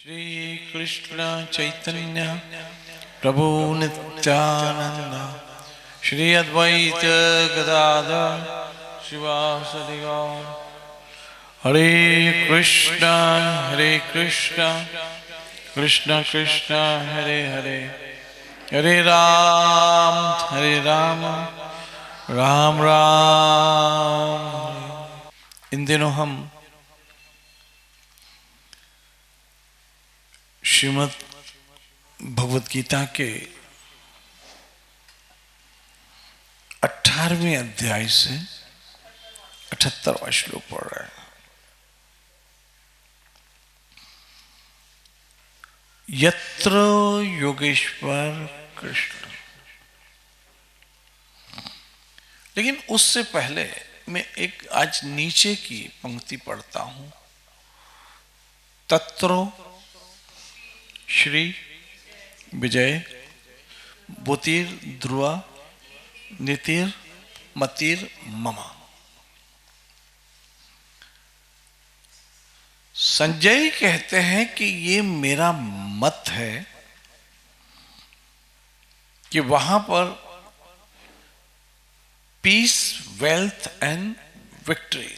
श्री कृष्ण चैतन्य प्रभु नित्यानंद श्री अद्वैत गदाधर शिवासदि गौर। हरे कृष्ण कृष्ण कृष्ण हरे हरे, हरे राम राम राम। इन दिनों हम श्रीमद् भगवद गीता के 18वें अध्याय से 78वां श्लोक पढ़ रहे हैं। यत्र योगेश्वर कृष्ण। लेकिन उससे पहले मैं एक आज नीचे की पंक्ति पढ़ता हूं। तत्रो श्री विजय बुतिर ध्रुवा नितिर मतिर मम। संजय कहते हैं कि ये मेरा मत है कि वहां पर पीस, वेल्थ एंड विक्ट्री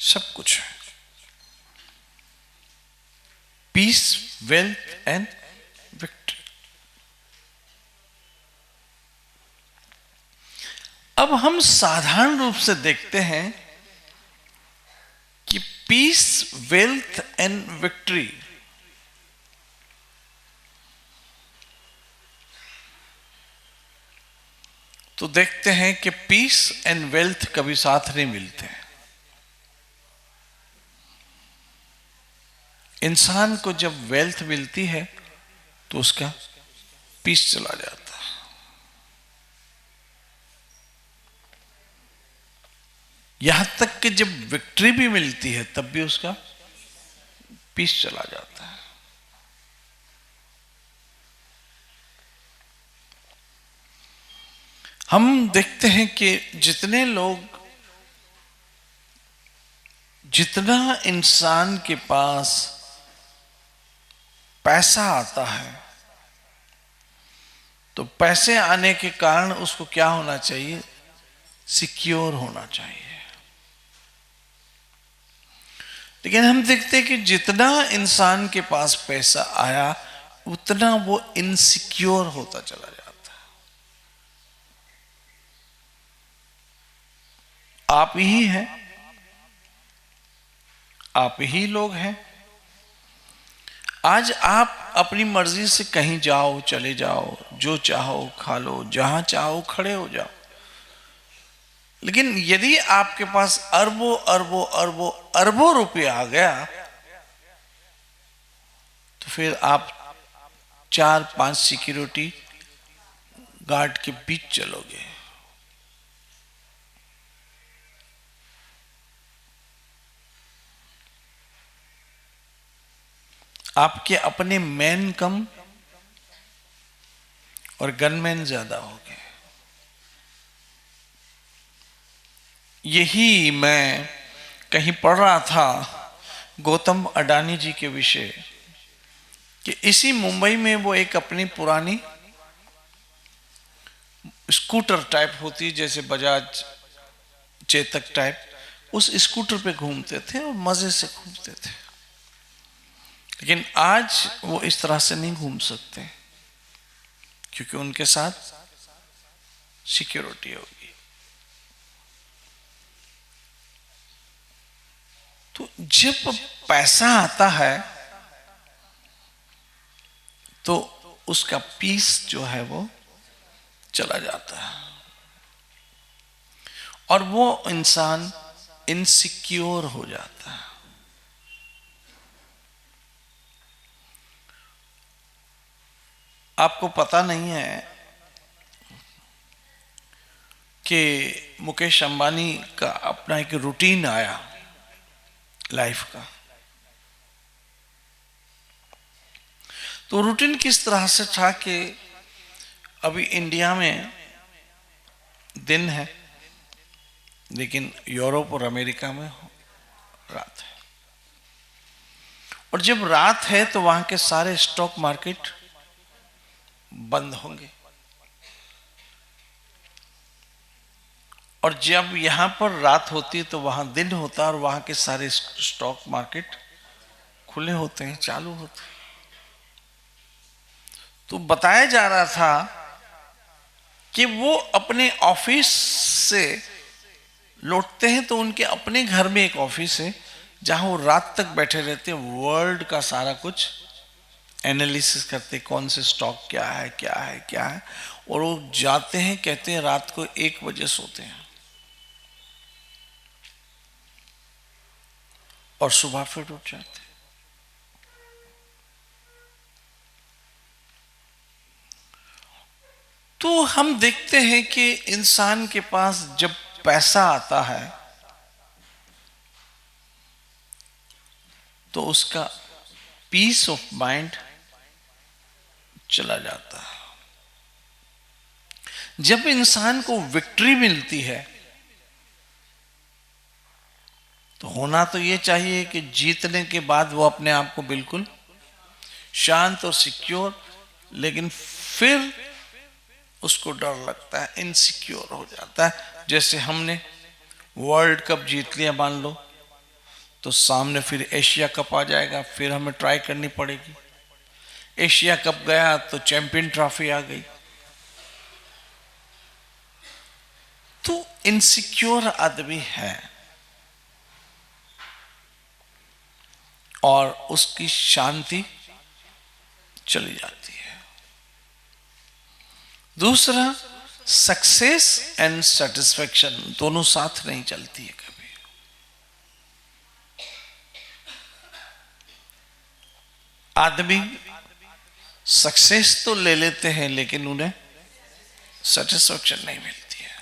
सब कुछ है। Peace, wealth and victory. अब हम साधारण रूप से देखते हैं कि पीस, वेल्थ एंड विक्ट्री तो देखते हैं कि पीस एंड वेल्थ कभी साथ नहीं मिलते हैं। इंसान को जब वेल्थ मिलती है तो उसका पीस चला जाता है। यहां तक कि जब विक्ट्री भी मिलती है तब भी उसका पीस चला जाता है। हम देखते हैं कि जितना इंसान के पास पैसा आता है तो पैसे आने के कारण उसको क्या होना चाहिए? सिक्योर होना चाहिए। लेकिन हम देखते हैं कि जितना इंसान के पास पैसा आया उतना वो इनसिक्योर होता चला जाता है। आप ही हैं, आप ही लोग हैं। आज आप अपनी मर्जी से कहीं जाओ, चले जाओ, जो चाहो खा लो, जहां चाहो खड़े हो जाओ। लेकिन यदि आपके पास अरबों अरबों अरबों अरबों रुपये आ गया तो फिर आप 4-5 सिक्योरिटी गार्ड के बीच चलोगे। आपके अपने मैन कम और गनमैन ज्यादा हो गए। यही मैं कहीं पढ़ रहा था गौतम अडानी जी के विषय कि इसी मुंबई में वो एक अपनी पुरानी स्कूटर टाइप होती जैसे बजाज चेतक टाइप, उस स्कूटर पे घूमते थे और मजे से घूमते थे। लेकिन आज वो इस तरह से नहीं घूम सकते क्योंकि उनके साथ सिक्योरिटी होगी। तो जब पैसा आता है तो उसका पीस जो है वो चला जाता है और वो इंसान इनसिक्योर हो जाता है। आपको पता नहीं है कि मुकेश अंबानी का अपना एक रूटीन आया लाइफ का। तो रूटीन किस तरह से था कि अभी इंडिया में दिन है लेकिन यूरोप और अमेरिका में रात। और जब रात है तो वहां के सारे स्टॉक मार्केट बंद होंगे, और जब यहां पर रात होती है तो वहां दिन होता है और वहां के सारे स्टॉक मार्केट खुले होते हैं, चालू होते हैं। तो बताया जा रहा था कि वो अपने ऑफिस से लौटते हैं तो उनके अपने घर में एक ऑफिस है जहां वो रात तक बैठे रहते हैं, वर्ल्ड का सारा कुछ एनालिसिस करते, कौन से स्टॉक क्या है क्या है क्या है, और वो जाते हैं, कहते हैं रात को 1 बजे सोते हैं और सुबह फिर उठ जाते हैं। तो हम देखते हैं कि इंसान के पास जब पैसा आता है तो उसका पीस ऑफ माइंड चला जाता है। जब इंसान को विक्ट्री मिलती है तो होना तो ये चाहिए कि जीतने के बाद वो अपने आप को बिल्कुल शांत और सिक्योर, लेकिन फिर उसको डर लगता है, इनसिक्योर हो जाता है। जैसे हमने वर्ल्ड कप जीत लिया मान लो, तो सामने फिर एशिया कप आ जाएगा, फिर हमें ट्राई करनी पड़ेगी। एशिया कप गया तो चैंपियन ट्रॉफी आ गई। तो इनसिक्योर आदमी है और उसकी शांति चली जाती है। दूसरा, सक्सेस एंड सेटिस्फेक्शन दोनों साथ नहीं चलती है कभी। आदमी सक्सेस तो ले लेते हैं लेकिन उन्हें सेटिस्फेक्शन नहीं मिलती है।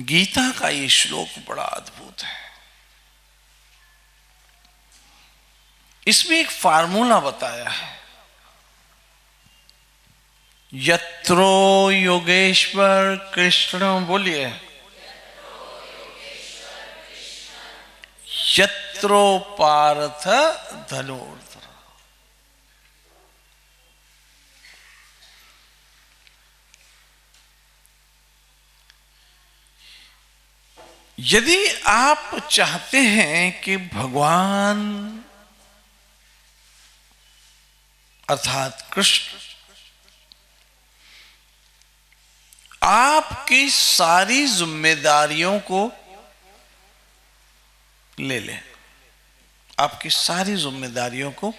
गीता का ये श्लोक बड़ा अद्भुत है। इसमें एक फार्मूला बताया है, यत्रो योगेश्वर कृष्ण, बोलिए, यत्रो पार्थ धनुर्धर। यदि आप चाहते हैं कि भगवान अर्थात कृष्ण आपकी सारी जिम्मेदारियों को ले ले, आपकी सारी जिम्मेदारियों को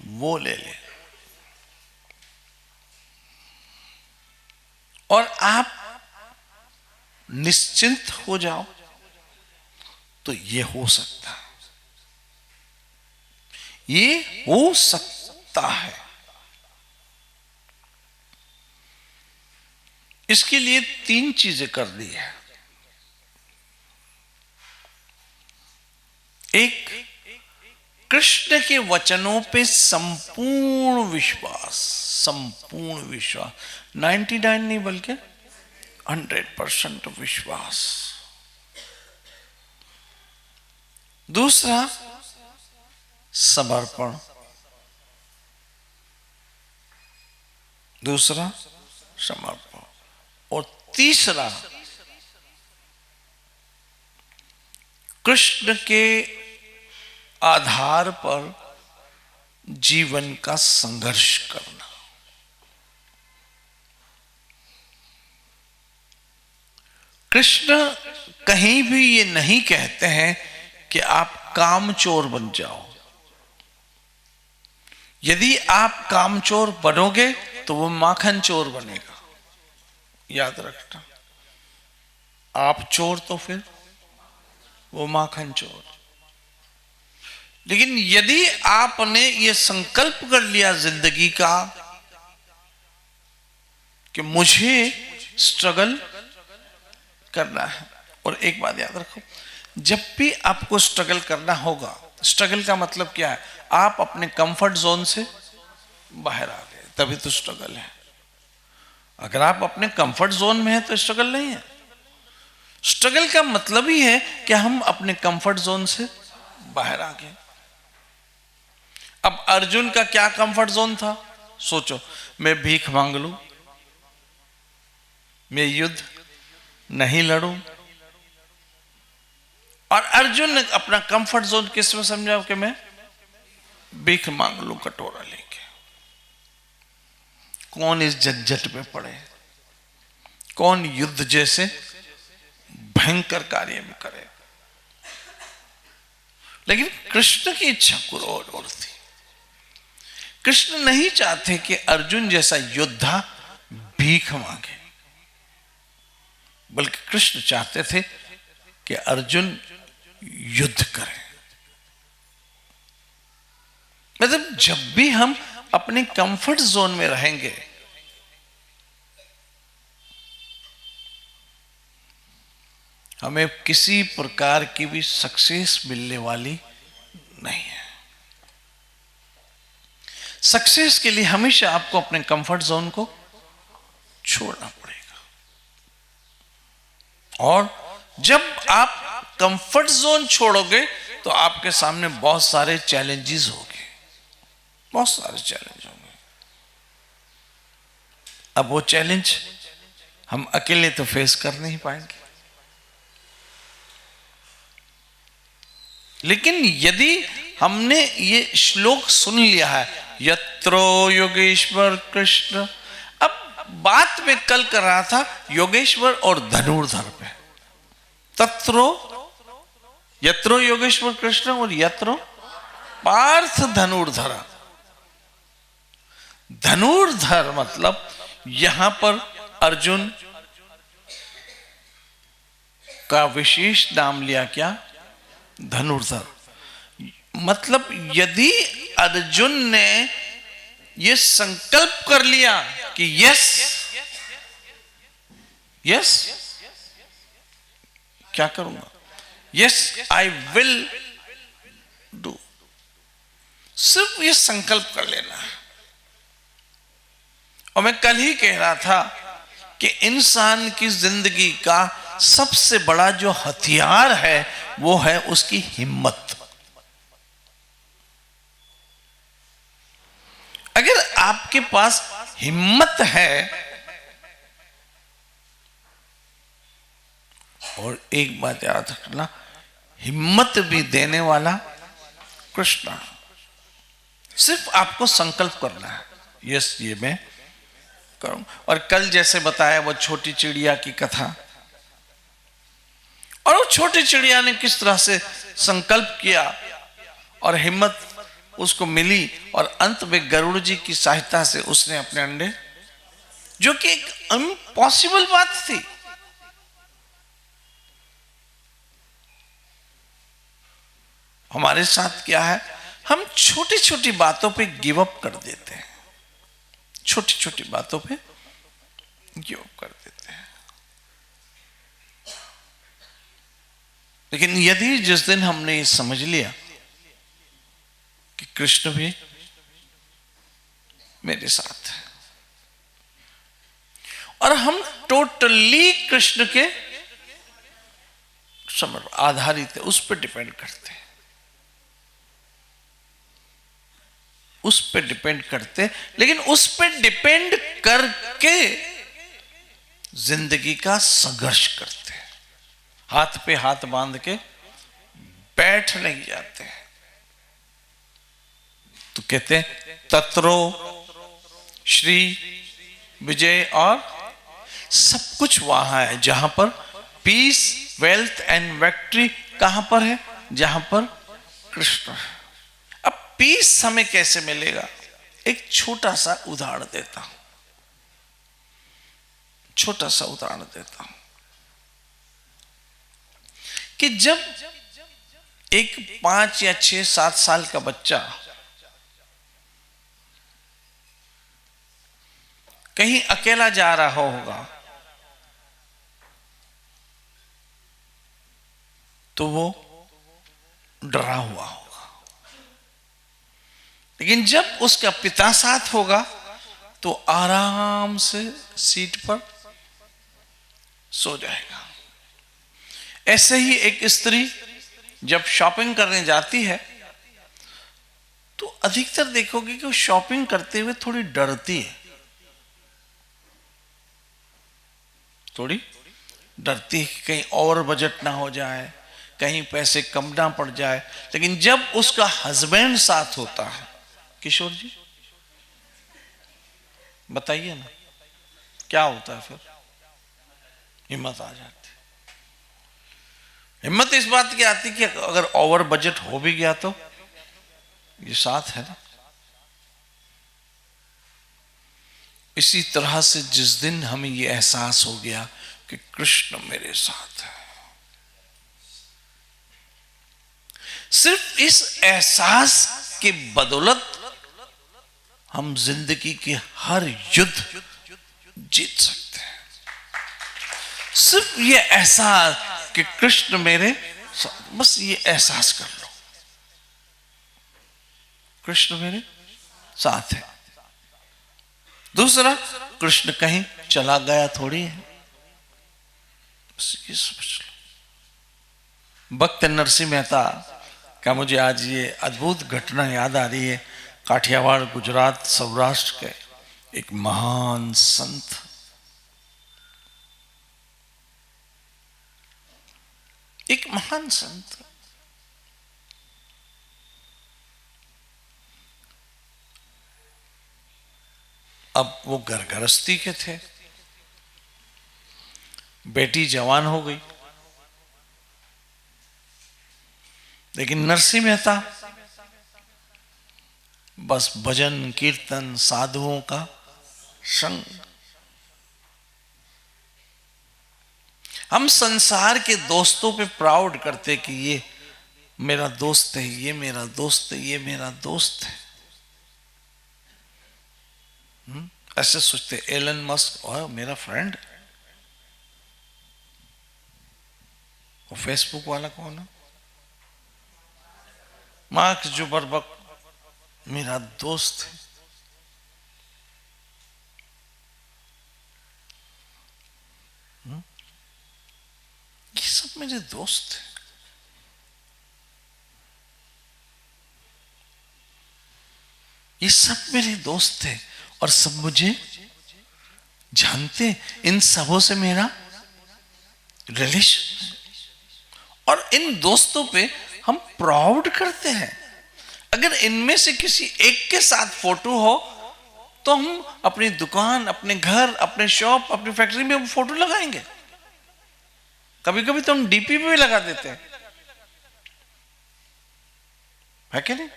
वो ले ले और आप निश्चिंत हो जाओ, तो ये हो सकता है, ये हो सकता है। इसके लिए 3 चीजें कर दी है। एक, कृष्ण के वचनों पे संपूर्ण विश्वास, संपूर्ण विश्वास, 99 नहीं बल्कि 100% विश्वास। दूसरा, समर्पण। दूसरा, समर्पण। और तीसरा, कृष्ण के आधार पर जीवन का संघर्ष करना। कृष्ण कहीं भी ये नहीं कहते हैं कि आप कामचोर बन जाओ। यदि आप कामचोर बनोगे तो वो माखन चोर बनेगा, याद रखना। आप चोर तो फिर वो माखन चोर। लेकिन यदि आपने ये संकल्प कर लिया जिंदगी का कि मुझे स्ट्रगल करना है, और एक बात याद रखो, जब भी आपको स्ट्रगल करना होगा, स्ट्रगल का मतलब क्या है, आप अपने कंफर्ट जोन से बाहर आ गए तभी तो स्ट्रगल है। अगर आप अपने कंफर्ट जोन में हैं तो स्ट्रगल नहीं है। स्ट्रगल का मतलब ही है कि हम अपने कंफर्ट जोन से बाहर आ गए। अब अर्जुन का क्या कंफर्ट जोन था? सोचो, मैं भीख मांग लूं, मैं युद्ध नहीं लड़ूं। और अर्जुन ने अपना कंफर्ट जोन किस में समझा? कि मैं भीख मांग लूं कटोरा लेके। कौन इस झंझट में पड़े? कौन युद्ध जैसे भयंकर कार्य भी करे? लेकिन कृष्ण की इच्छा कुछ और थी। कृष्ण नहीं चाहते कि अर्जुन जैसा योद्धा भीख मांगे, बल्कि कृष्ण चाहते थे कि अर्जुन युद्ध करे। मतलब जब भी हम अपने कंफर्ट जोन में रहेंगे, हमें किसी प्रकार की भी सक्सेस मिलने वाली नहीं है। सक्सेस के लिए हमेशा आपको अपने कंफर्ट जोन को छोड़ना पड़ेगा। और जब आप कंफर्ट जोन छोड़ोगे तो आपके सामने बहुत सारे चैलेंजेस होंगे, बहुत सारे चैलेंज होंगे। अब वो चैलेंज हम अकेले तो फेस कर नहीं पाएंगे, लेकिन यदि हमने ये श्लोक सुन लिया है, यत्रो योगेश्वर कृष्ण। अब बात में कल कर रहा था योगेश्वर और धनुर्धर पे। तत्रो यत्रो योगेश्वर कृष्ण और यत्रो पार्थ धनुर्धर। धनुर्धर मतलब यहां पर अर्जुन का विशेष नाम लिया, क्या? धनुर्धर। मतलब यदि अर्जुन ने यह संकल्प कर लिया कि यस यस क्या करूंगा, यस आई विल डू, सिर्फ यह संकल्प कर लेना है। और मैं कल ही कह रहा था कि इंसान की जिंदगी का सबसे बड़ा जो हथियार है वो है उसकी हिम्मत। अगर आपके पास हिम्मत है, और एक बात याद रखना, हिम्मत भी देने वाला कृष्ण। सिर्फ आपको संकल्प करना है, यस ये मैं करूं। और कल जैसे बताया वो छोटी चिड़िया की कथा, और वो छोटी चिड़िया ने किस तरह से संकल्प किया और हिम्मत उसको मिली, और अंत में गरुड़ जी की सहायता से उसने अपने अंडे, जो कि एक इम्पॉसिबल बात थी। हमारे साथ क्या है, हम छोटी छोटी बातों पे गिव अप कर देते हैं, छोटी छोटी बातों पे गिव अप कर देते हैं। लेकिन यदि जिस दिन हमने ये समझ लिया कि कृष्ण भी मेरे साथ है, और हम टोटली कृष्ण के समर्पण आधारित है, उस पर डिपेंड करते हैं, उस पर डिपेंड करते, लेकिन उस पर डिपेंड करके जिंदगी का संघर्ष करते हैं। हाथ पे हाथ बांध के बैठ नहीं जाते हैं। तो कहते हैं तत्रो श्री विजय, और सब कुछ वहां है जहां पर पीस, वेल्थ एंड विक्ट्री कहां पर है? जहां पर कृष्ण है। अब पीस हमें कैसे मिलेगा? एक छोटा सा उदाहरण देता हूं, छोटा सा उदाहरण देता हूं कि जब एक 5 या 6, 7 साल का बच्चा कहीं अकेला जा रहा होगा तो वो डरा हुआ होगा, लेकिन जब उसका पिता साथ होगा तो आराम से सीट पर सो जाएगा। ऐसे ही एक स्त्री जब शॉपिंग करने जाती है तो अधिकतर देखोगे कि वो शॉपिंग करते हुए थोड़ी डरती है, थोड़ी डरती है कि कहीं और बजट ना हो जाए, कहीं पैसे कम ना पड़ जाए। लेकिन जब उसका हस्बैंड साथ होता है, किशोर जी बताइए ना क्या होता है फिर? हिम्मत आ जाती। हिम्मत इस बात की आती कि अगर ओवर बजट हो भी गया तो ये साथ है ना। इसी तरह से जिस दिन हमें ये एहसास हो गया कि कृष्ण मेरे साथ है, सिर्फ इस एहसास के बदौलत हम जिंदगी के हर युद्ध जीत सकते हैं। सिर्फ ये एहसास कि कृष्ण मेरे साथ, बस ये एहसास कर लो कृष्ण मेरे साथ है। दूसरा, कृष्ण कहीं चला गया थोड़ी है, बस ये समझ लो। भक्त नरसिंह मेहता का मुझे आज ये अद्भुत घटना याद आ रही है। काठियावाड़, गुजरात, सौराष्ट्र के एक महान संत, एक महान संत, अब वो घर गृहस्थी के थे, बेटी जवान हो गई, लेकिन नरसिंह मेहता बस भजन कीर्तन साधुओं का संग। हम संसार के दोस्तों पे प्राउड करते कि ये मेरा दोस्त है, ये मेरा दोस्त है, ये मेरा दोस्त है। ऐसे सोचते। एलन मस्क और मेरा फ्रेंड, वो फेसबुक वाला कौन है? मार्क जुकरबर्ग मेरा दोस्त है। ये सब मेरे दोस्त हैं। ये सब मेरे दोस्त थे और सब मुझे जानते। इन सबों से मेरा रिलेशन, और इन दोस्तों पे हम प्राउड करते हैं। अगर इनमें से किसी एक के साथ फोटो हो तो हम अपनी दुकान, अपने घर, अपने शॉप, अपनी फैक्ट्री में वो फोटो लगाएंगे। कभी कभी तो हम डीपी पे भी लगा देते हैं, है कि नहीं?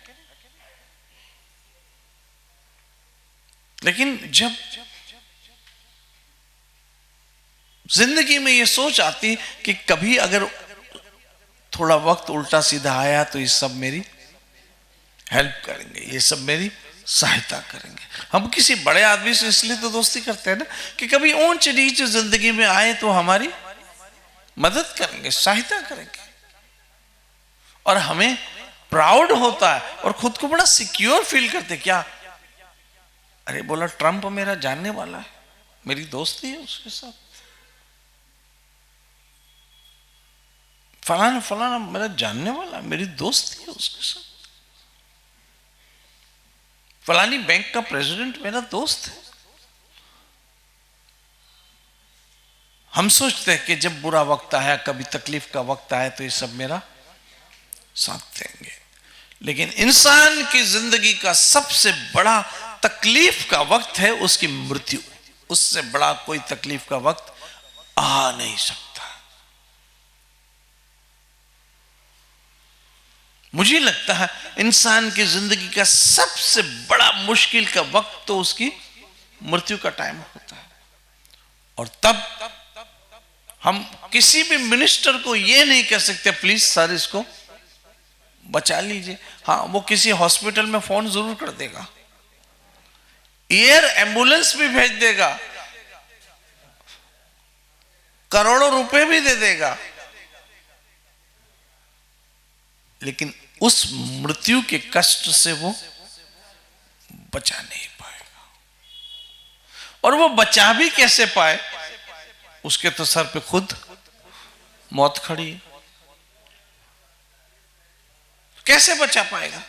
लेकिन जब जिंदगी में ये सोच आती कि कभी अगर थोड़ा वक्त उल्टा सीधा आया तो ये सब मेरी हेल्प करेंगे, ये सब मेरी सहायता करेंगे। हम किसी बड़े आदमी से इसलिए तो दोस्ती करते हैं ना कि कभी ऊंच नीच जिंदगी में आए तो हमारी मदद करेंगे, सहायता करेंगे, और हमें प्राउड होता है और खुद को बड़ा सिक्योर फील करते। क्या? अरे बोला ट्रंप मेरा जानने वाला है, मेरी दोस्ती है उसके साथ। फलाना फलाना मेरा जानने वाला, मेरी दोस्ती है उसके साथ। फलानी बैंक का प्रेसिडेंट मेरा दोस्त है। हम सोचते हैं कि जब बुरा वक्त आया, कभी तकलीफ का वक्त आया तो ये सब मेरा साथ देंगे। लेकिन इंसान की जिंदगी का सबसे बड़ा तकलीफ का वक्त है उसकी मृत्यु। उससे बड़ा कोई तकलीफ का वक्त आ नहीं सकता। मुझे लगता है इंसान की जिंदगी का सबसे बड़ा मुश्किल का वक्त तो उसकी मृत्यु का टाइम होता है। और तब हम किसी भी मिनिस्टर को यह नहीं कह सकते प्लीज सर इसको बचा लीजिए। हाँ, वो किसी हॉस्पिटल में फोन जरूर कर देगा, एयर एम्बुलेंस भी भेज देगा, करोड़ों रुपए भी दे देगा, लेकिन उस मृत्यु के कष्ट से वो बचा नहीं पाएगा। और वो बचा भी कैसे पाए, उसके तो सर पे खुद मौत खड़ी है, कैसे बचा पाएगा?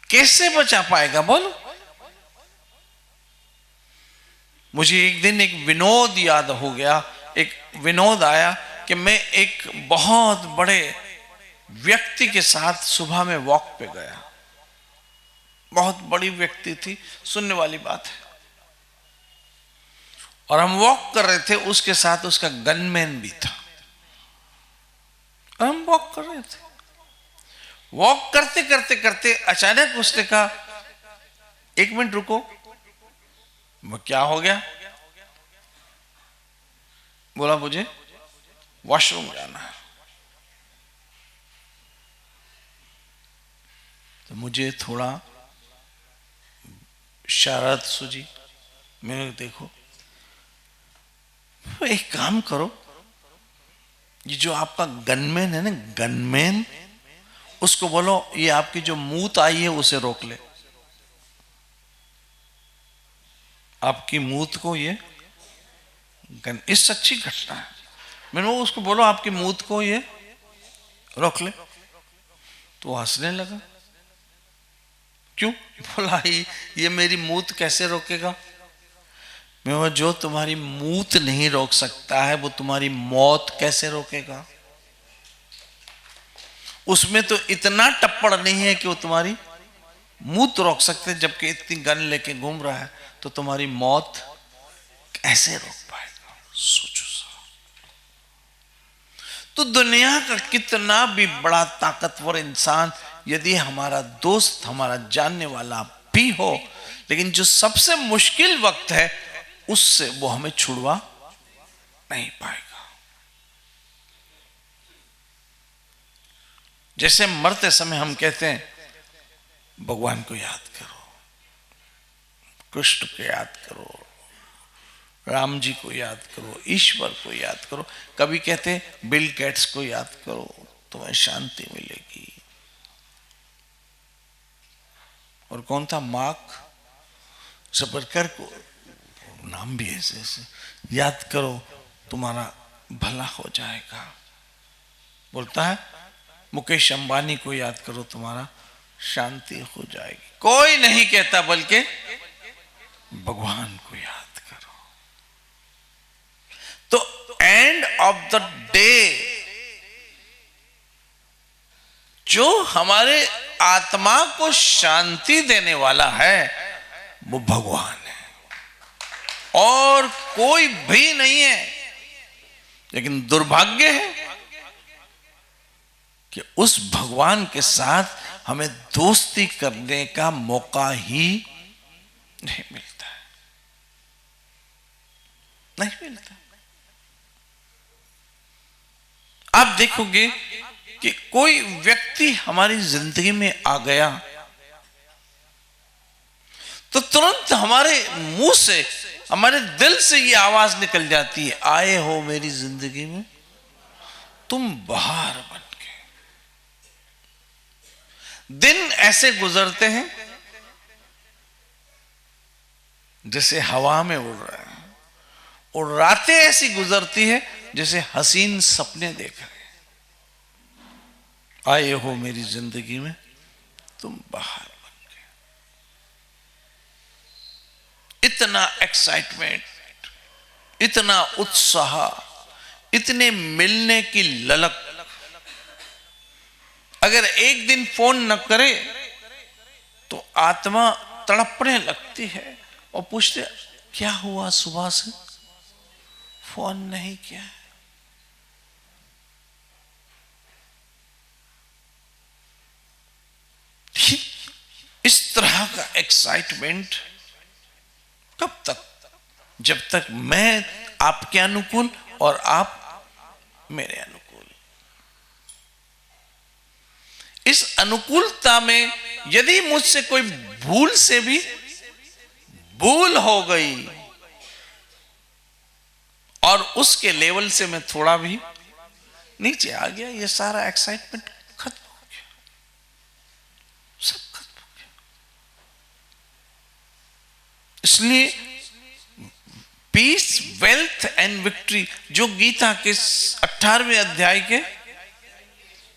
कैसे बचा पाएगा बोलो? मुझे एक दिन एक विनोद याद हो गया, एक विनोद आया कि मैं एक बहुत बड़े व्यक्ति के साथ सुबह में वॉक पे गया। बहुत बड़ी व्यक्ति थी, सुनने वाली बात है। और हम वॉक कर रहे थे, उसके साथ उसका गनमैन भी था। और हम वॉक कर रहे थे, वॉक करते करते करते अचानक उसने कहा, एक मिनट रुको। वो क्या हो गया? बोला मुझे वॉशरूम जाना है। तो मुझे थोड़ा शरारत सूझी। मैंने देखो, एक काम करो, ये जो आपका गनमैन है ना, गनमैन, उसको बोलो ये आपकी जो मूत आई है उसे रोक ले। आपकी मूत को ये इस सच्ची घटना है। मैंने वो उसको बोलो आपकी मूत को ये रोक ले। तो वो हंसने लगा। क्यों? बोला ये मेरी मूत कैसे रोकेगा? मैं बोला जो तुम्हारी मूत नहीं रोक सकता है वो तुम्हारी मौत कैसे रोकेगा? उसमें तो इतना टप्पड़ नहीं है कि वो तुम्हारी मूत रोक सकते, जबकि इतनी गन लेके घूम रहा है, तो तुम्हारी मौत कैसे रोक पाएगा? सोचो सा। तो दुनिया का कितना भी बड़ा ताकतवर इंसान यदि हमारा दोस्त, हमारा जानने वाला भी हो, लेकिन जो सबसे मुश्किल वक्त है उससे वो हमें छुड़वा नहीं पाएगा। जैसे मरते समय हम कहते हैं भगवान को याद करो, कृष्ण को याद करो, राम जी को याद करो, ईश्वर को याद करो। कभी कहते हैं बिल गेट्स को याद करो, तुम्हें शांति मिलेगी। और कौन था? मार्क ज़करबर्ग को नाम भी ऐसे ऐसे, याद करो तुम्हारा भला हो जाएगा। बोलता है मुकेश अंबानी को याद करो तुम्हारा शांति हो जाएगी। कोई नहीं कहता, बल्कि भगवान को याद करो। तो एंड ऑफ द डे जो हमारे आत्मा को शांति देने वाला है वो भगवान है और कोई भी नहीं है। लेकिन दुर्भाग्य है कि उस भगवान के साथ हमें दोस्ती करने का मौका ही नहीं मिलता है, नहीं मिलता। आप देखोगे कि कोई व्यक्ति हमारी जिंदगी में आ गया तो तुरंत हमारे मुंह से, हमारे दिल से ये आवाज निकल जाती है, आए हो मेरी जिंदगी में तुम बहार बन के। दिन ऐसे गुजरते हैं जैसे हवा में उड़ रहे हैं, और रातें ऐसी गुजरती है जैसे हसीन सपने देख रहे हैं। आए हो मेरी जिंदगी में तुम बहार बन के। इतना एक्साइटमेंट, इतना उत्साह, इतने मिलने की ललक। अगर एक दिन फोन न करे तो आत्मा तड़पने लगती है और पूछते क्या हुआ, सुबह से फोन नहीं किया। इस तरह का एक्साइटमेंट कब तक? जब तक मैं आपके अनुकूल और आप मेरे अनुकूल। इस अनुकूलता में यदि मुझसे कोई भूल से भी भूल हो गई और उसके लेवल से मैं थोड़ा भी नीचे आ गया, ये सारा एक्साइटमेंट खत्म हो गया, सब खत्म हो गया। इसलिए पीस, वेल्थ एंड विक्ट्री, जो गीता के 18वें अध्याय के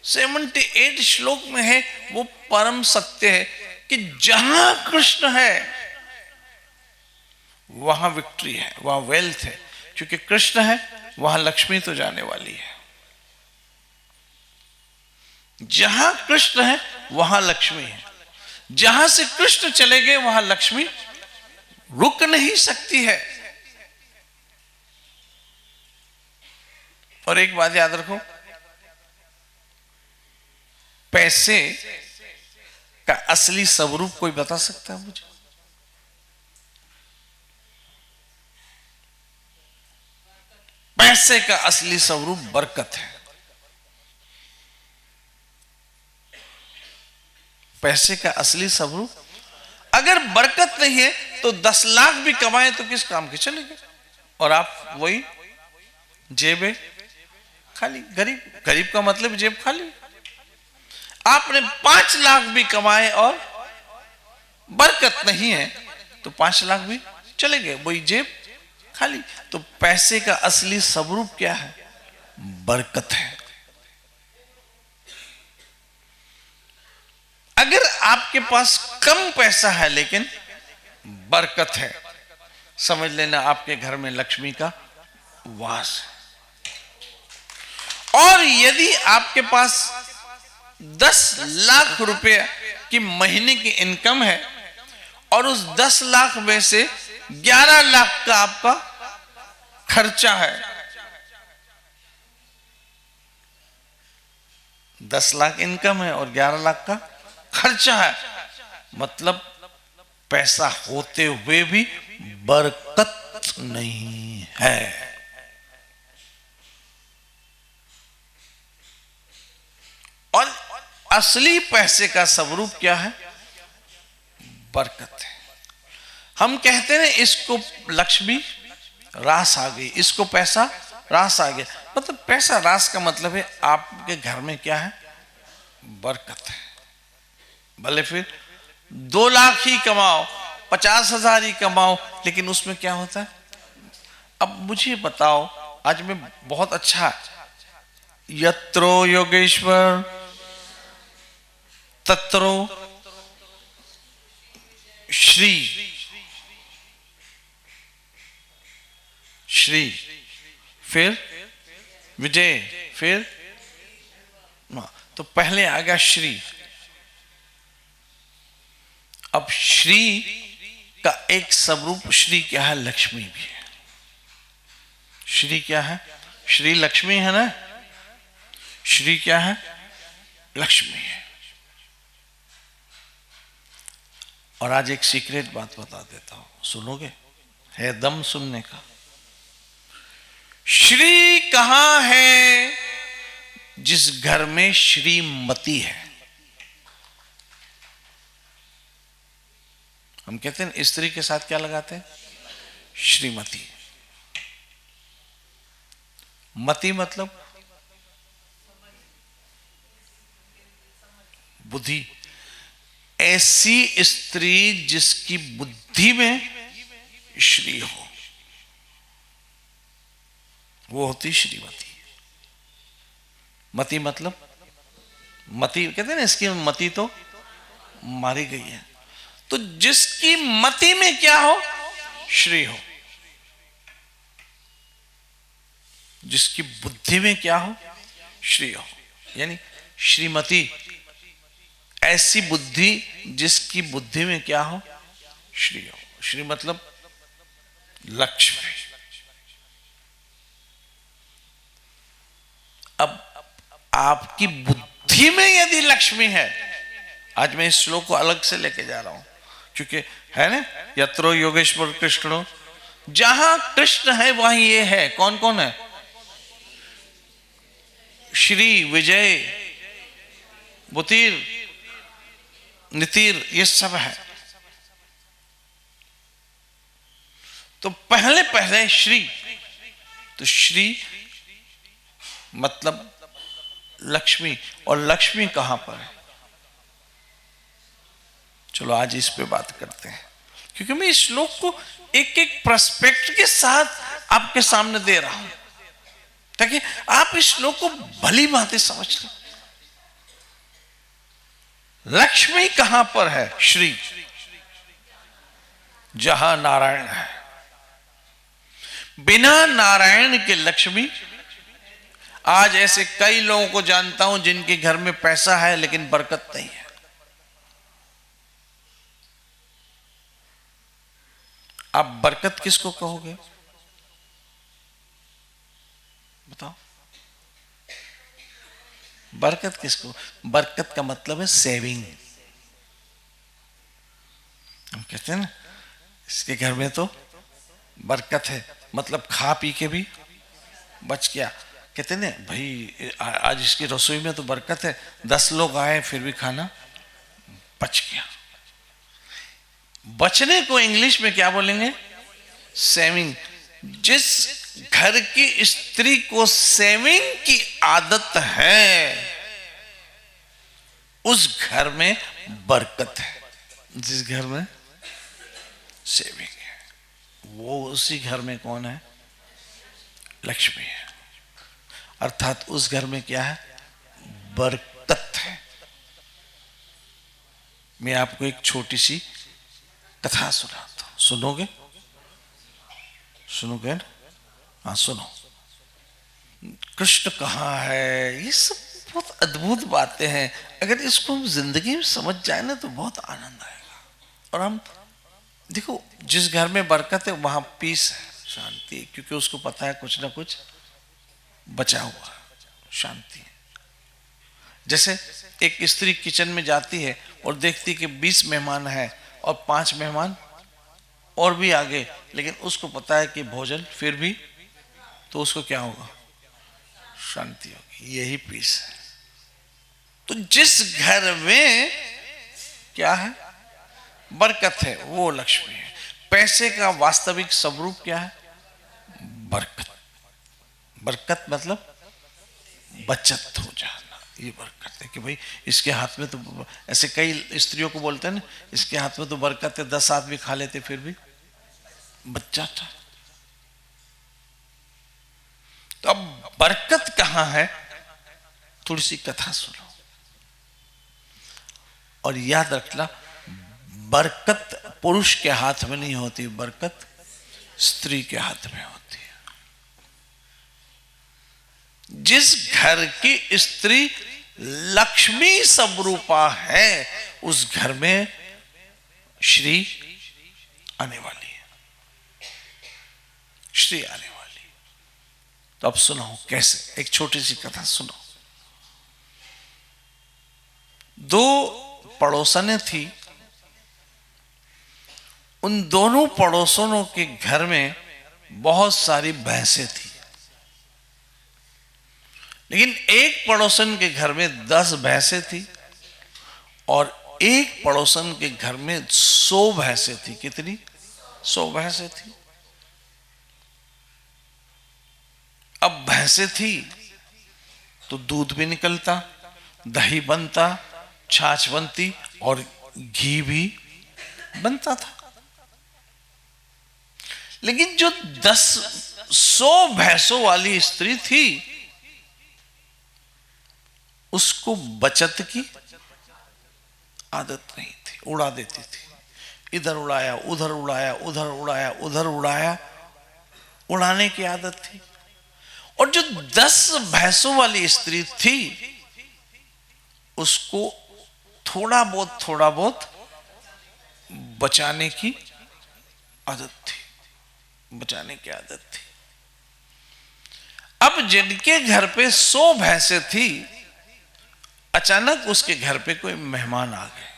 78 श्लोक में है, वो परम सत्य है कि जहां कृष्ण है वहां विक्ट्री है, वहां वेल्थ है। क्योंकि कृष्ण है वहां लक्ष्मी तो जाने वाली है। जहां कृष्ण है वहां लक्ष्मी है। जहां से कृष्ण चले गए वहां लक्ष्मी रुक नहीं सकती है। और एक बात याद रखो, पैसे का असली स्वरूप कोई बता सकता है मुझे? पैसे का असली स्वरूप बरकत है। पैसे का असली स्वरूप, अगर बरकत नहीं है तो 10 लाख भी कमाए तो किस काम के चलेंगे? और आप वही जेबे खाली, गरीब। गरीब का मतलब जेब खाली। आपने 5 लाख भी कमाए और बरकत नहीं है तो 5 लाख भी चले गए, वही जेब खाली। तो पैसे का असली स्वरूप क्या है? बरकत है। अगर आपके पास कम पैसा है लेकिन बरकत है, समझ लेना आपके घर में लक्ष्मी का वास है। और यदि आपके पास 10 लाख रुपए की महीने की इनकम है और उस 10 लाख में से 11 लाख का आपका खर्चा है, 10 लाख इनकम है और 11 लाख का खर्चा है, मतलब पैसा होते हुए भी बरकत नहीं है। और असली पैसे का स्वरूप क्या है? बरकत है। हम कहते हैं इसको लक्ष्मी रास आ गई, इसको पैसा रास आ गया। मतलब पैसा रास का मतलब है आपके घर में क्या है? बरकत है। भले फिर 2 लाख ही कमाओ, 50,000 ही कमाओ, लेकिन उसमें क्या होता है? अब मुझे बताओ, आज मैं बहुत अच्छा, यत्रो योगेश्वर तत्रो श्री, श्री फिर विजय, फिर तो पहले आ गया श्री। अब श्री का एक स्वरूप, श्री क्या है? लक्ष्मी भी है। श्री क्या है? श्री लक्ष्मी है ना। श्री क्या है? लक्ष्मी है। और आज एक सीक्रेट बात बता देता हूं, सुनोगे? है दम सुनने का। श्री कहां है? जिस घर में श्रीमती है। हम कहते हैं स्त्री के साथ क्या लगाते हैं? श्रीमती। मति मतलब बुद्धि। ऐसी स्त्री जिसकी बुद्धि में श्री हो, वो होती श्रीमती। मति मतलब, मति कहते हैं ना, इसकी मति तो मारी गई है। तो जिसकी मति में क्या हो? श्री हो। जिसकी बुद्धि में क्या हो? श्री हो। यानी श्रीमती, ऐसी बुद्धि जिसकी बुद्धि में क्या हो? श्री हो। श्री मतलब लक्ष्मी। अब आपकी बुद्धि में यदि लक्ष्मी है, आज मैं इस श्लोक को अलग से लेके जा रहा हूं क्योंकि है ना, यत्रो योगेश्वर कृष्णो, जहां कृष्ण है वहां ये है। कौन कौन है? श्री, विजय, बुतिर, नितिर, ये सब है। तो पहले पहले श्री, तो श्री मतलब लक्ष्मी। और लक्ष्मी कहां पर है? चलो आज इस पे बात करते हैं, क्योंकि मैं इस श्लोक को एक एक प्रस्पेक्ट के साथ आपके सामने दे रहा हूं, ताकि आप इस श्लोक को भली भांति समझ लें। लक्ष्मी कहां पर है? श्री, जहां नारायण है। बिना नारायण के लक्ष्मी। आज ऐसे कई लोगों को जानता हूं जिनके घर में पैसा है लेकिन बरकत नहीं है। आप बरकत किसको कहोगे? बताओ, बरकत किसको? बरकत का मतलब है सेविंग। हम कहते हैं ना, इसके घर में तो बरकत है, मतलब खा पी के भी बच गया। कहते हैं ना भाई आज इसकी रसोई में तो बरकत है, 10 लोग आए फिर भी खाना बच गया। बचने को इंग्लिश में क्या बोलेंगे? सेविंग। जिस घर की स्त्री को सेविंग की आदत है उस घर में बरकत है। जिस घर में सेविंग है वो उसी घर में कौन है? लक्ष्मी है। अर्थात उस घर में क्या है? बरकत है। मैं आपको एक छोटी सी कथा सुनाता हूं, सुनोगे? सुनोगे ना? हाँ सुनो। कृष्ण कहाँ है? ये सब बहुत अद्भुत बातें हैं। अगर इसको हम जिंदगी में समझ जाए ना तो बहुत आनंद आएगा। और हम देखो, जिस घर में बरकत है वहां पीस है, शांति है, क्योंकि उसको पता है कुछ ना कुछ बचा हुआ, शांति है। जैसे एक स्त्री किचन में जाती है और देखती कि 20 मेहमान है और 5 मेहमान और भी आगे, लेकिन उसको पता है कि भोजन फिर भी, तो उसको क्या होगा? शांति होगी। यही पीस है। तो जिस घर में क्या है? बरकत है, वो लक्ष्मी है। पैसे का वास्तविक स्वरूप क्या है? बरकत। बरकत मतलब बचत हो जाना, ये बरकत है। कि भाई इसके हाथ में तो, ऐसे कई स्त्रियों को बोलते हैं ना, इसके हाथ में तो बरकत है, 10 आदमी खा लेते फिर भी बच जाता। तो अब बरकत कहां है? थोड़ी सी कथा सुनो और याद रखना, बरकत पुरुष के हाथ में नहीं होती, बरकत स्त्री के हाथ में होती है। जिस घर की स्त्री लक्ष्मी स्वरूपा है उस घर में श्री आने वाली है, श्री आने वाली है। तो अब सुनो कैसे। एक छोटी सी कथा सुनो। 2 पड़ोसनें थी। उन दोनों पड़ोसनों के घर में बहुत सारी भैंसें थी, लेकिन एक पड़ोसन के घर में 10 भैंसें थी और एक पड़ोसन के घर में 100 भैंसें थी। कितनी? 100 भैंसें थी। अब भैंसें थी तो दूध भी निकलता, दही बनता, छाछ बनती और घी भी बनता था। लेकिन जो 100 भैंसों वाली स्त्री थी उसको बचत की आदत नहीं थी, उड़ा देती थी। इधर उड़ाया, उधर उड़ाया, उधर उड़ाया, उधर उड़ाया, उड़ाने की आदत थी। और जो 10 भैंसों वाली स्त्री थी उसको थोड़ा बहुत बचाने की आदत थी, बचाने की आदत थी। अब जिनके घर पे 100 भैंसें थी, अचानक उसके घर पे कोई मेहमान आ गए।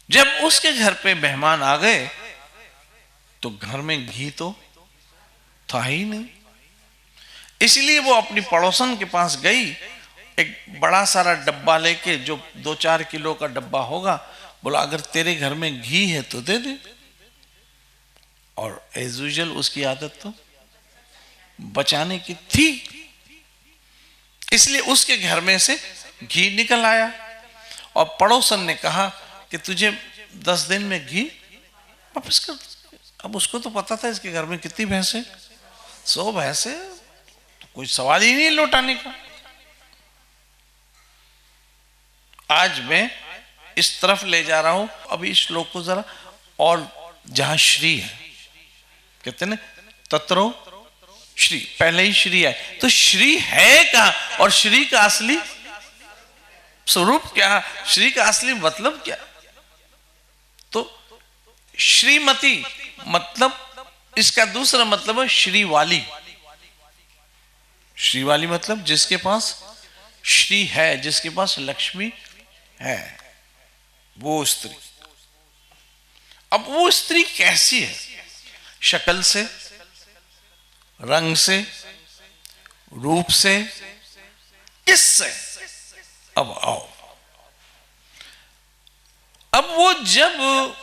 जब उसके घर पे मेहमान आ गए तो घर में घी तो था ही नहीं। इसलिए वो अपनी पड़ोसन के पास गई, एक बड़ा सारा डब्बा लेके, जो 2-4 किलो का डब्बा होगा, बोला अगर तेरे घर में घी है तो दे दे। और एज यूजुअल उसकी आदत तो बचाने की थी, इसलिए उसके घर में से घी निकल आया। और पड़ोसन ने कहा कि तुझे 10 दिन में घी वापस कर दो। अब उसको तो पता था इसके घर में कितनी भैंसें, 100 भैंसें, तो कोई सवाल ही नहीं लौटाने का। आज मैं इस तरफ ले जा रहा हूं, अभी इस श्लोक को जरा, और जहां श्री है, कहते ना तत्रो श्री, पहले ही श्री है, तो श्री है कहां, और श्री का असली स्वरूप क्या, श्री का असली मतलब क्या? तो श्रीमती मतलब, इसका दूसरा मतलब है श्री वाली। श्री वाली मतलब जिसके पास श्री है, जिसके पास लक्ष्मी है, वो स्त्री। अब वो स्त्री कैसी है? शक्ल से, रंग से, रूप से, किससे? अब आओ, अब वो जब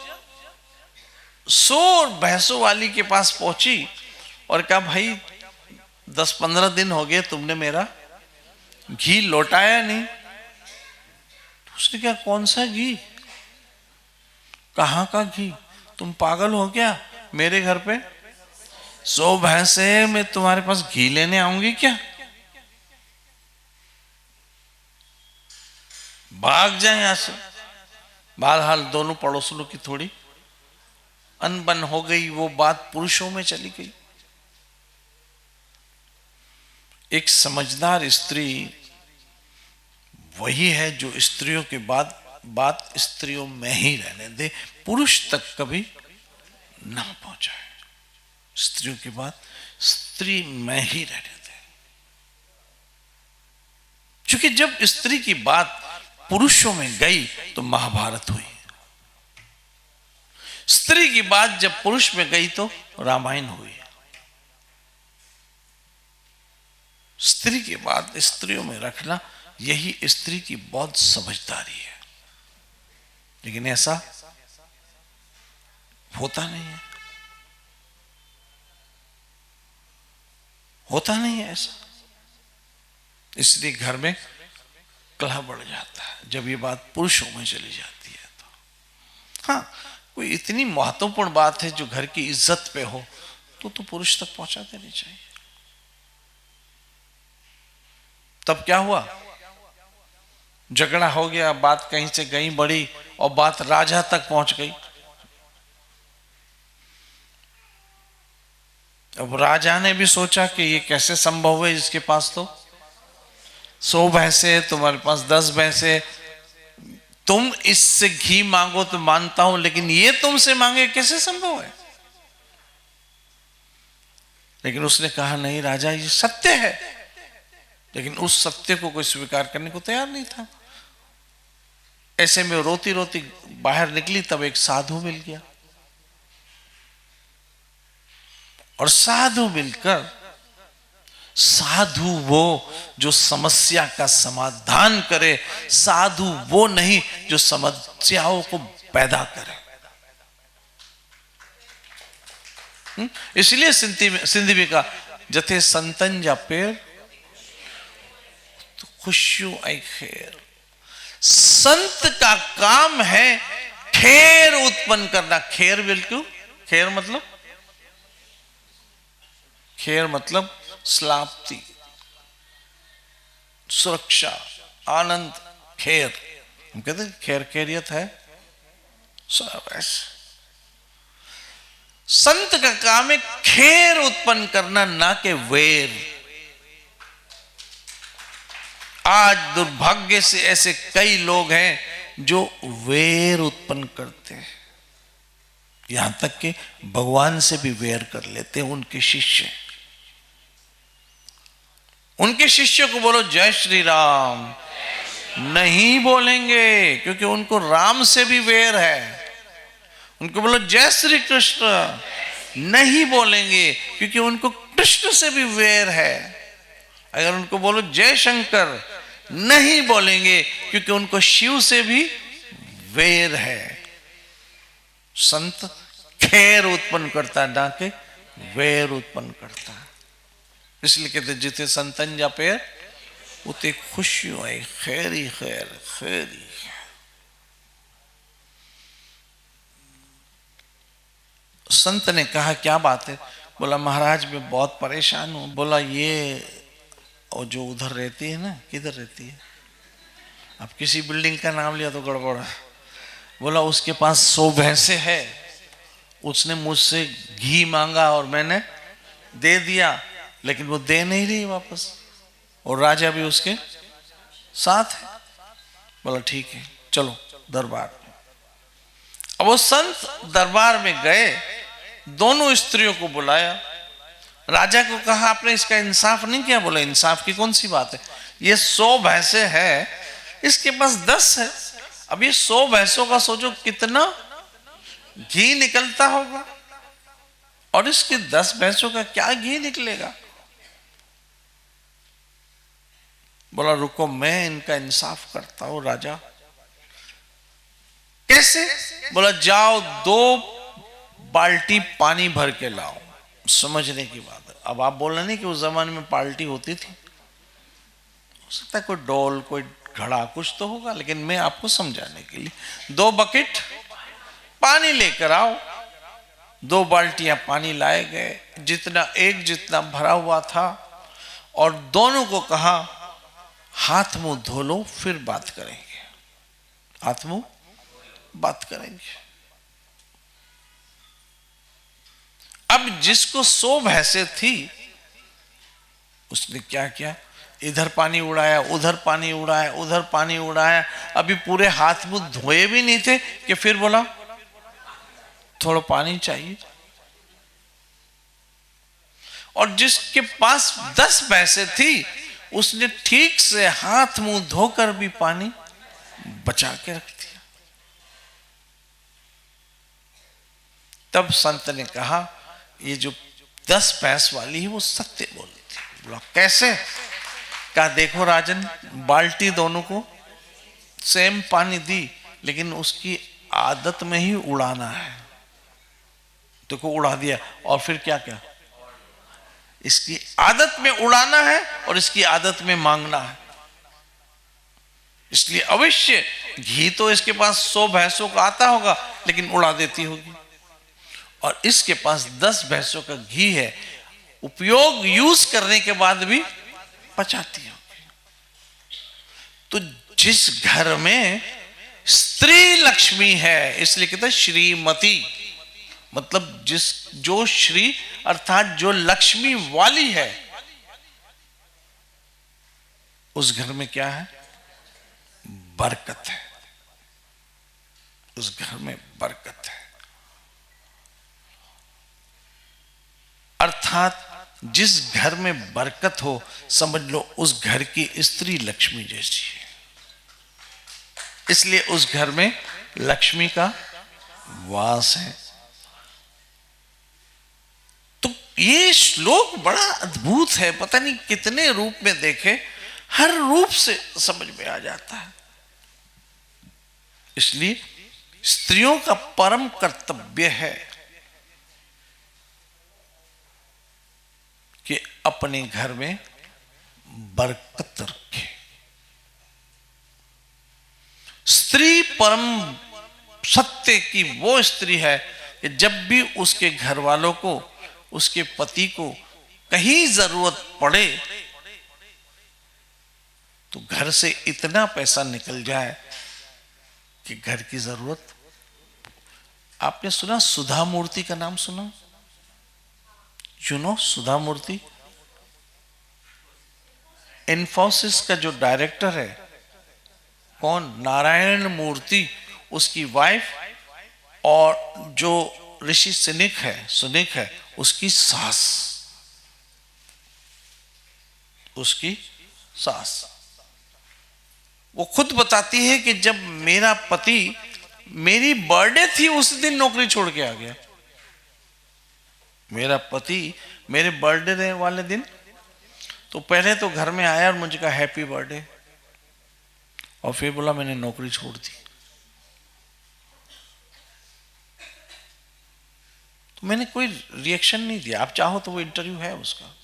100 भैंसों वाली के पास पहुंची और कहा भाई 10-15 दिन हो गए तुमने मेरा घी लौटाया नहीं। तो उसने कहा कौन सा घी, कहां का घी, तुम पागल हो क्या? मेरे घर पे 100 भैंसे, मैं तुम्हारे पास घी लेने आऊंगी क्या? भाग जाए यहां से। बहरहाल दोनों पड़ोसियों की थोड़ी अनबन हो गई, वो बात पुरुषों में चली गई। एक समझदार स्त्री वही है जो स्त्रियों के बाद बात स्त्रियों में ही रहने दे, पुरुष तक कभी ना पहुंचाए। स्त्रियों की बात स्त्री में ही रहने दे, क्योंकि जब स्त्री की बात पुरुषों में गई तो महाभारत हुई, स्त्री की बात जब पुरुष में गई तो रामायण हुई। स्त्री की बात स्त्रियों में रखना, यही स्त्री की बहुत समझदारी है। लेकिन ऐसा होता नहीं है, होता नहीं है ऐसा, इसलिए घर में कलह बढ़ जाता है जब ये बात पुरुषों में चली जाती है। तो हाँ, कोई इतनी महत्वपूर्ण बात है जो घर की इज्जत पे हो तो पुरुष तक पहुंचा देनी चाहिए। तब क्या हुआ, झगड़ा हो गया, बात कहीं से कहीं बढ़ी और बात राजा तक पहुंच गई। अब राजा ने भी सोचा कि ये कैसे संभव है, जिसके पास तो 100 भैंसे, तुम्हारे पास 10 भैंसे, तुम इससे घी मांगो तो मानता हूं, लेकिन ये तुमसे मांगे कैसे संभव है? लेकिन उसने कहा नहीं राजा, ये सत्य है। लेकिन उस सत्य को कोई स्वीकार करने को तैयार नहीं था। ऐसे में रोती रोती बाहर निकली, तब एक साधु मिल गया, और साधु मिलकर, साधु वो जो समस्या का समाधान करे, साधु वो नहीं जो समस्याओं को पैदा करे। इसलिए सिंधी में कहा जथे संतन जा पेड़ तो खुशियों आई खैर। संत का काम है खैर उत्पन्न करना। खैर बिल्कुल, खैर मतलब, खैर मतलब सलामती, सुरक्षा, आनंद, खैर। हम कहते हैं खैर खैरियत है सब ऐसे। संत का काम है खैर उत्पन्न करना, ना कि वैर। आज दुर्भाग्य से ऐसे कई लोग हैं जो वैर उत्पन्न करते हैं, यहां तक कि भगवान से भी वैर कर लेते हैं। उनके शिष्य, उनके शिष्यों को बोलो जय श्री राम, नहीं बोलेंगे क्योंकि उनको राम से भी वैर है। उनको बोलो जय श्री कृष्ण, नहीं बोलेंगे क्योंकि उनको कृष्ण से भी वैर है। अगर उनको बोलो जय शंकर, नहीं बोलेंगे क्योंकि उनको शिव से भी वैर है। संत खैर उत्पन्न करता है, ना कि वैर उत्पन्न करता है। इसलिए कहते जिते संतन जा पेड़ उते खुशियों आई खैर ही खैर, खैर ही खैर। संत ने कहा क्या बात है? बोला महाराज मैं बहुत परेशान हूं। बोला ये और जो उधर रहती है ना, किधर रहती है? अब किसी बिल्डिंग का नाम लिया तो गड़बड़ है। बोला उसके पास 100 भैंसे है, उसने मुझसे घी मांगा और मैंने दे दिया, लेकिन वो दे नहीं रही वापस, और राजा भी उसके साथ है। बोला ठीक है चलो दरबार में। अब वो संत दरबार में गए, दोनों स्त्रियों को बुलाया, राजा को कहा आपने इसका इंसाफ नहीं किया। बोला इंसाफ की कौन सी बात है, ये 100 भैंसे है, इसके पास 10 है। अब ये 100 भैंसों का सोचो कितना घी निकलता होगा, और इसकी 10 भैंसों का क्या घी निकलेगा। बोला रुको मैं इनका इंसाफ करता हूं राजा। कैसे? बोला जाओ 2 बाल्टी पानी भर के लाओ। समझने की बात है। अब आप बोल रहे नहीं कि उस जमाने में बाल्टी होती थी, हो सकता है कोई डोल कोई घड़ा कुछ तो होगा, लेकिन मैं आपको समझाने के लिए 2 बकेट पानी लेकर आओ। 2 बाल्टियां पानी लाए गए, जितना एक जितना भरा हुआ था, और दोनों को कहा हाथ मुंह धो लो फिर बात करेंगे, हाथ मुंह बात करेंगे। अब जिसको 100 भैंसे थी उसने क्या किया, इधर पानी उड़ाया उधर पानी उड़ाया उधर पानी उड़ाया। अभी पूरे हाथ मुंह धोए भी नहीं थे कि फिर बोला थोड़ा पानी चाहिए। और जिसके पास 10 भैंसे थी उसने ठीक से हाथ मुंह धोकर भी पानी बचा के रख दिया। तब संत ने कहा ये जो 10 भैंस वाली है वो सत्य बोली थी। बोला कैसे? कहा देखो राजन, बाल्टी दोनों को सेम पानी दी, लेकिन उसकी आदत में ही उड़ाना है। देखो उड़ा दिया, और फिर क्या क्या, इसकी आदत में उड़ाना है और इसकी आदत में मांगना है। इसलिए अवश्य घी तो इसके पास 100 भैंसों का आता होगा, लेकिन उड़ा देती होगी, और इसके पास 10 भैंसों का घी है, उपयोग यूज करने के बाद भी पचाती होगी। तो जिस घर में स्त्री लक्ष्मी है, इसलिए कहते हैं श्रीमती, मतलब जो श्री अर्थात जो लक्ष्मी वाली है, उस घर में क्या है? बरकत है। उस घर में बरकत है। अर्थात जिस घर में बरकत हो, समझ लो उस घर की स्त्री लक्ष्मी जैसी है। इसलिए उस घर में लक्ष्मी का वास है। तो ये श्लोक बड़ा अद्भुत है, पता नहीं कितने रूप में देखे, हर रूप से समझ में आ जाता है। इसलिए स्त्रियों का परम कर्तव्य है कि अपने घर में बरकत रखे। स्त्री परम सत्य की वो स्त्री है कि जब भी उसके घर वालों को, उसके पति को कहीं जरूरत पड़े तो घर से इतना पैसा निकल जाए कि घर की जरूरत। आपने सुना सुधा मूर्ति का नाम सुना? यू नो सुधा मूर्ति? इन्फोसिस का जो डायरेक्टर है, कौन? नारायण मूर्ति, उसकी वाइफ, और जो ऋषि सुनिक है उसकी सास, उसकी सास। वो खुद बताती है कि जब मेरा पति, मेरी बर्थडे थी उस दिन नौकरी छोड़ के आ गया। मेरा पति मेरे बर्थडे वाले दिन तो पहले तो घर में आया और मुझे कहा हैप्पी बर्थडे, और फिर बोला मैंने नौकरी छोड़ दी। तो मैंने कोई रिएक्शन नहीं दिया। आप चाहो तो वो इंटरव्यू है उसका,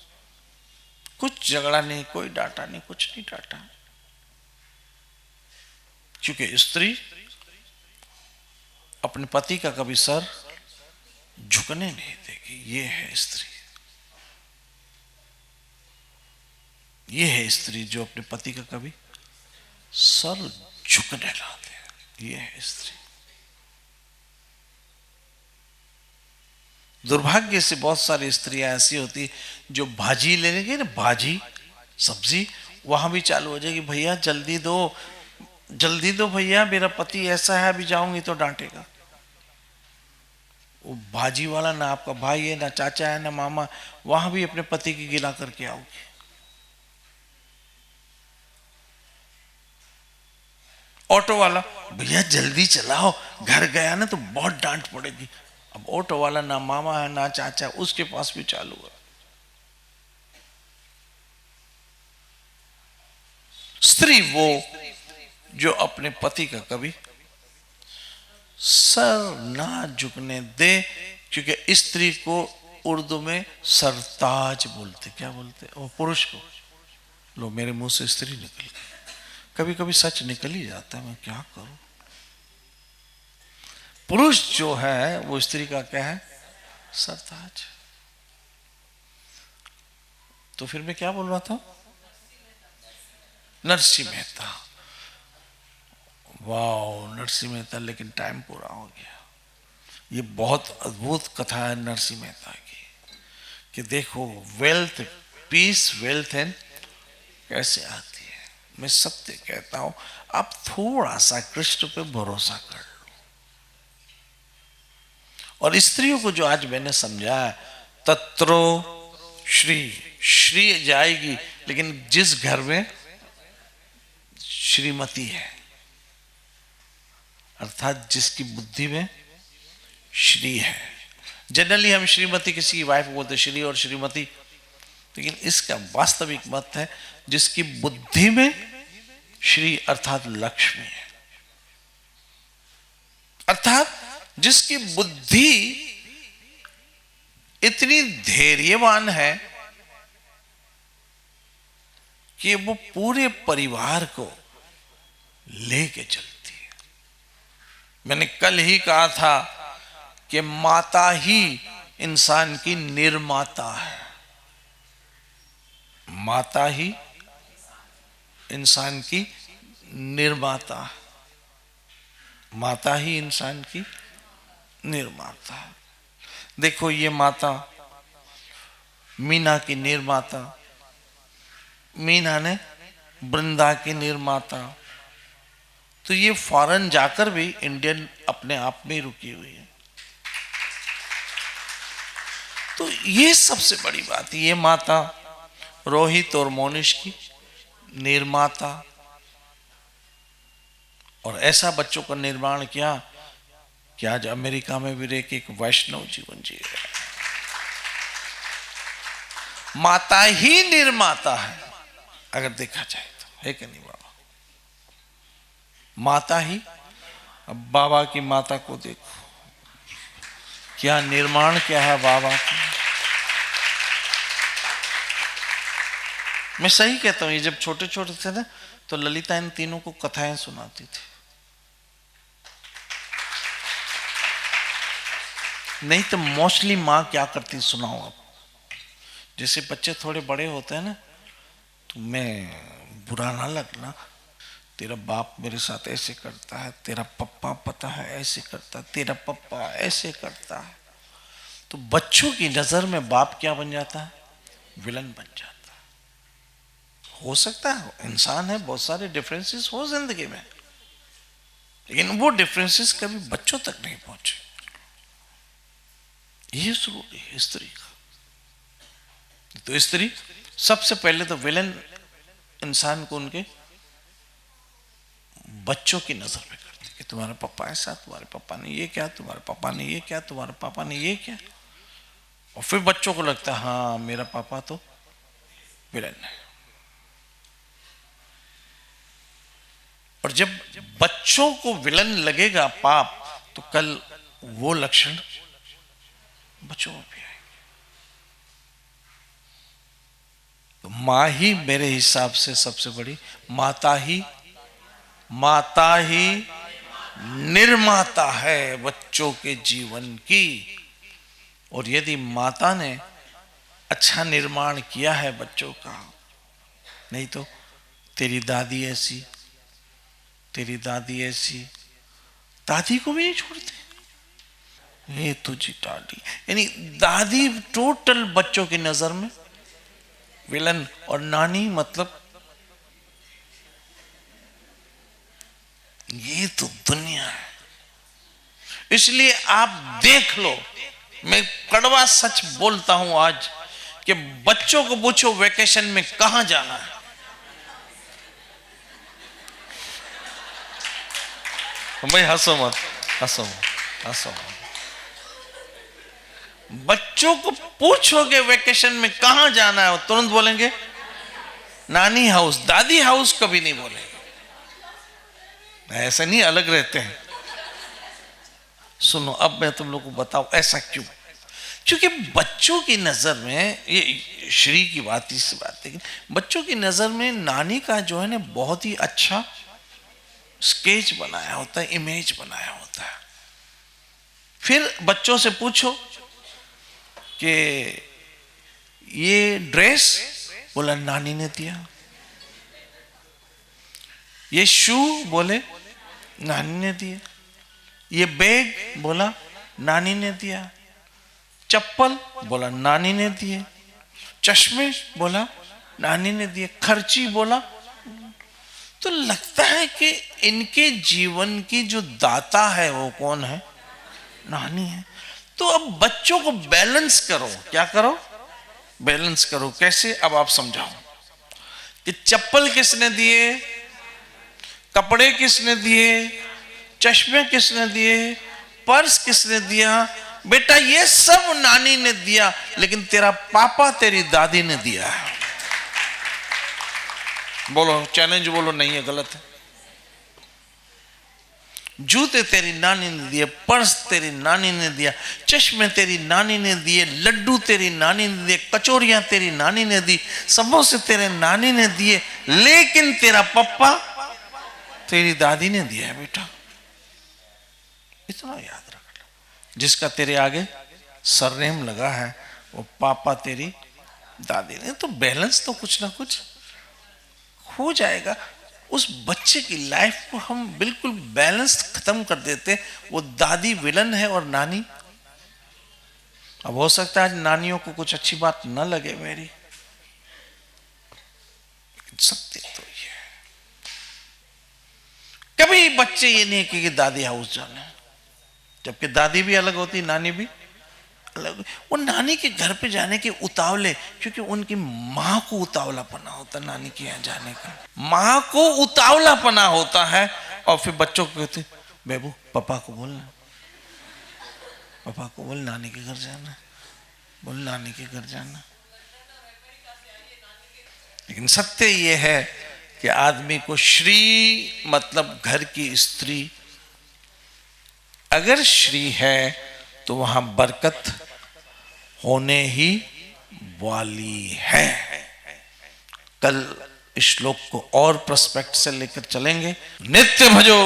कुछ झगड़ा नहीं, कोई डांटा नहीं, कुछ नहीं डांटा, क्योंकि स्त्री अपने पति का कभी सर झुकने नहीं देगी। ये है स्त्री, ये है स्त्री जो अपने पति का कभी सर झुकने ना दे। ये है स्त्री। दुर्भाग्य से बहुत सारी स्त्रियां ऐसी होती जो भाजी लेने गई ना, भाजी सब्जी, वहां भी चालू हो जाएगी, भैया जल्दी दो, जल्दी दो भैया, मेरा पति ऐसा है, अभी जाऊंगी तो डांटेगा। वो भाजी वाला ना आपका भाई है, ना चाचा है, ना मामा, वहां भी अपने पति की गिला करके आओगे। ऑटो वाला, भैया जल्दी चलाओ, घर गया ना तो बहुत डांट पड़ेगी। अब ऑटो वाला ना मामा है ना चाचा, उसके पास भी चालू है। स्त्री वो जो अपने पति का कभी सर ना झुकने दे, क्योंकि स्त्री को उर्दू में सरताज बोलते। क्या बोलते? और पुरुष को, लो मेरे मुंह से स्त्री निकल गई, कभी कभी सच निकल ही जाता है, मैं क्या करूं। पुरुष जो है वो स्त्री का क्या है? सरताज। तो फिर मैं क्या बोल रहा था? नरसिंह मेहता। वाह, नरसिंह मेहता, लेकिन टाइम पूरा हो गया। ये बहुत अद्भुत कथा है नरसिंह मेहता की, कि देखो वेल्थ, पीस, वेल्थ एंड कैसे आती है। मैं सत्य कहता हूं, आप थोड़ा सा कृष्ण पे भरोसा कर लो। और स्त्रियों को जो आज मैंने समझाया, तत्रो श्री, श्री जाएगी, लेकिन जिस घर में श्रीमती है, अर्थात जिसकी बुद्धि में श्री है। जनरली हम श्रीमती किसी की वाइफ बोलते, श्री और श्रीमती, लेकिन इसका वास्तविक मत है जिसकी बुद्धि में श्री अर्थात लक्ष्मी है, अर्थात जिसकी बुद्धि इतनी धैर्यवान है कि वो पूरे परिवार को लेके चलती है। मैंने कल ही कहा था कि माता ही इंसान की निर्माता है। माता ही इंसान की निर्माता, माता ही इंसान की निर्माता। देखो ये माता मीना की निर्माता, मीना ने वृंदा की निर्माता, तो ये फॉरेन जाकर भी इंडियन अपने आप में रुकी हुई है। तो ये सबसे बड़ी बात है। ये माता रोहित और मोनिश की निर्माता, और ऐसा बच्चों का निर्माण किया कि आज अमेरिका में भी रह के एक वैष्णव जीवन जी रहा है। माता ही निर्माता है अगर देखा जाए तो, है कि नहीं बाबा? माता ही। अब बाबा की माता को देखो, क्या निर्माण क्या है बाबा का। मैं सही कहता हूं, ये जब छोटे छोटे थे ना तो ललिता इन तीनों को कथाएं सुनाती थी। नहीं तो मोस्टली माँ क्या करती, सुनाओ आप। जैसे बच्चे थोड़े बड़े होते हैं ना, तो मैं बुरा ना लगना, तेरा बाप मेरे साथ ऐसे करता है, तेरा पप्पा पता है ऐसे करता है, तेरा पप्पा ऐसे करता है। तो बच्चों की नजर में बाप क्या बन जाता है? विलन बन जाता है। हो सकता है इंसान है, बहुत सारे डिफरेंसेस हो जिंदगी में, लेकिन वो डिफरेंसेस कभी बच्चों तक नहीं पहुंचे। ये जरूरी है स्त्री का। तो स्त्री सबसे पहले तो विलन इंसान को उनके बच्चों की नजर में करती कि तुम्हारा पापा ऐसा, तुम्हारे पापा ने ये क्या, तुम्हारे पापा ने ये क्या, तुम्हारे पापा ने ये क्या। और फिर बच्चों को लगता है हाँ मेरा पापा तो विलन है। और जब बच्चों को विलन लगेगा पाप, तो कल वो लक्षण बच्चों में भी आएंगे। तो मां ही मेरे हिसाब से सबसे बड़ी, माता ही निर्माता है बच्चों के जीवन की। और यदि माता ने अच्छा निर्माण किया है बच्चों का, नहीं तो तेरी दादी ऐसी, तेरी दादी ऐसी, दादी को भी नहीं छोड़ते, ये तुझी दादी, यानी दादी टोटल बच्चों की नजर में विलन, और नानी मतलब ये तो दुनिया है। इसलिए आप देख लो, मैं कड़वा सच बोलता हूं आज, कि बच्चों को पूछो वेकेशन में कहां जाना है, भाई हंसो मत, हंसो हंसो मत। बच्चों को पूछोगे वेकेशन में कहां जाना है, वो तुरंत बोलेंगे नानी हाउस, दादी हाउस कभी नहीं बोलेंगे। ऐसा नहीं, अलग रहते हैं। सुनो, अब मैं तुम लोग को बताऊं ऐसा क्यों। क्योंकि बच्चों की नजर में, ये श्री की बात, इससे बात है, बच्चों की नजर में नानी का जो है ना बहुत ही अच्छा स्केच बनाया होता है, इमेज बनाया होता है। फिर बच्चों से पूछो कि ये ड्रेस, बोला नानी ने दिया, ये शू, बोले नानी ने दिया, ये बैग, बोला नानी ने दिया, चप्पल, बोला नानी ने दिए, चश्मे, बोला नानी ने दिए, खर्ची, बोला। तो लगता है कि इनके जीवन की जो दाता है वो कौन है, नानी है। तो अब बच्चों को बैलेंस करो, क्या करो, बैलेंस करो। कैसे, अब आप समझाओ कि चप्पल किसने दिए, कपड़े किसने दिए, चश्मे किसने दिए, पर्स किसने दिया, बेटा ये सब नानी ने दिया, लेकिन तेरा पापा तेरी दादी ने दिया है। बोलो, चैलेंज बोलो, नहीं है, गलत है। जूते तेरी नानी ने दिए, पर्स तेरी नानी ने दिया, चश्मे तेरी नानी ने दिए, लड्डू तेरी नानी ने दिए, कचौरियां तेरी नानी ने दी, समोसे तेरे नानी ने दिए, लेकिन तेरा पप्पा तेरी दादी ने दिया है बेटा। इतना याद रख लो, जिसका तेरे आगे सरनेम लगा है वो पापा तेरी दादी ने। तो बैलेंस तो कुछ ना कुछ हो जाएगा। उस बच्चे की लाइफ को हम बिल्कुल बैलेंस खत्म कर देते। वो दादी विलन है और नानी, अब हो सकता है आज नानियों को कुछ अच्छी बात न लगे मेरी, सत्य तो ये है। कभी बच्चे ये नहीं कि दादी हाउस जाना है, जबकि दादी भी अलग होती, नानी भी अलग। वो नानी के घर पे जाने के उतावले, क्योंकि उनकी माँ को उतावला पना होता है नानी के यहाँ जाने का, माँ को उतावला पना होता है। और फिर बच्चों को कहते, बेबू पापा को बोलना, पापा को बोल नानी के घर जाना, बोल नानी के घर जाना। लेकिन सत्य ये है कि आदमी को श्री मतलब घर की स्त्री, अगर श्री है तो वहां बरकत होने ही वाली है। कल इस श्लोक को और पर्सपेक्ट से लेकर चलेंगे। नित्य भजो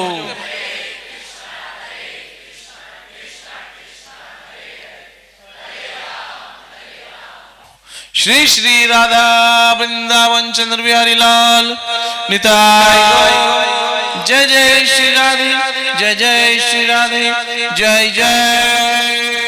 श्री श्री राधा वृंदावन चंद्र बिहारी लाल निताय। जय जय श्री राधे, जय जय श्री राधे, जय जय।